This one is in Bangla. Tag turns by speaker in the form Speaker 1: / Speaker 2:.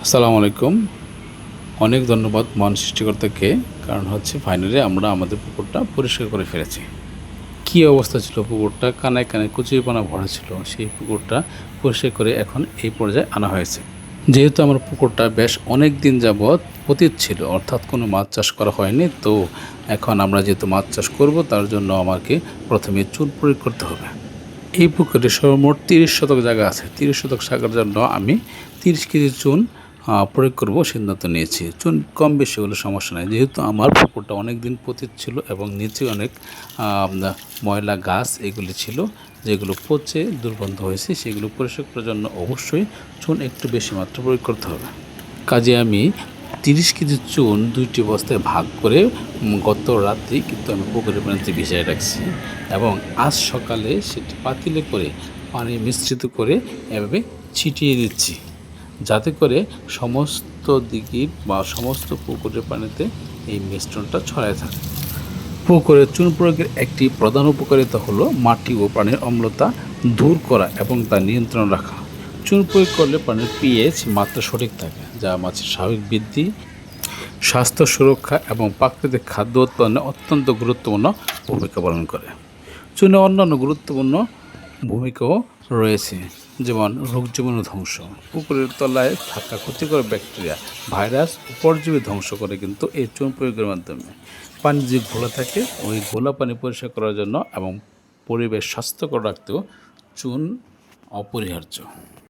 Speaker 1: আসসালামু আলাইকুম। অনেক ধন্যবাদ মহান সৃষ্টিকর্তাকে। কারণ ফাইনালি আমরা আমাদের পুকুরটা পরিষ্কার করে ফেলেছি। কী অবস্থা ছিল পুকুরটা, কানায় কানায় কচুরিপানা ভরা ছিল। সেই পুকুরটা পরিষ্কার করে এখন এই পর্যায়ে আনা হয়েছে। যেহেতু আমার পুকুরটা বেশ অনেক দিন যাবৎ পতিত ছিল, অর্থাৎ কোনো মাছ চাষ করা হয়নি, তো এখন আমরা যেহেতু মাছ চাষ করব তার জন্য আমাকে প্রথমে চুন প্রয়োগ করতে হবে। এই পুকুরে সর্বমোট 30 শতক জায়গা আছে। 30 শতক জায়গার জন্য আমি 30 কেজি চুন প্রয়োগ করব সিদ্ধান্ত নিয়েছি। চুন কম বেশি হলে সমস্যা নেই, যেহেতু আমার পুকুরটা অনেক দিন পতিত ছিল এবং নিচে অনেক ময়লা গাছ এগুলি ছিল, যেগুলো পচে দুর্গন্ধ হয়েছে। সেগুলো পরিষ্কার করার জন্য অবশ্যই চুন একটু বেশি মাত্রা প্রয়োগ করতে হবে। কাজে আমি 30 কেজি চুন 2টি বস্তায় ভাগ করে গত রাতেই কিন্তু আমি পুকুরের পানিতে ভিজিয়ে রাখছি এবং আজ সকালে সেটি পাতিলে করে পানি মিশ্রিত করে এভাবে ছিটিয়ে দিচ্ছি, যাতে করে সমস্ত দিকের বা সমস্ত পুকুরের পানিতে এই মিশ্রণটা ছড়ায় থাকে। পুকুরে চুন প্রয়োগের একটি প্রধান উপকারিতা হলো মাটি ও পানির অম্লতা দূর করা এবং তা নিয়ন্ত্রণ রাখা। চুন প্রয়োগ করলে পানির পিএইচ মাত্রা সঠিক থাকে, যা মাছের স্বাভাবিক বৃদ্ধি, স্বাস্থ্য সুরক্ষা এবং প্রাকৃতিক খাদ্য উৎপাদনে অত্যন্ত গুরুত্বপূর্ণ ভূমিকা পালন করে। চুনে অন্যান্য গুরুত্বপূর্ণ ভূমিকাও রয়েছে, যেমন রোগ জীবাণু ধ্বংস। পুকুরের তলায় থাকা ক্ষতিকর ব্যাকটেরিয়া, ভাইরাস ও পরজীবী ধ্বংস করে কিন্তু এই চুন প্রয়োগের মাধ্যমে। পানি যে ঘোলা থাকে ওই ঘোলা পানি পরিষ্কার করার জন্য এবং পরিবেশ স্বাস্থ্যকর রাখতেও চুন অপরিহার্য।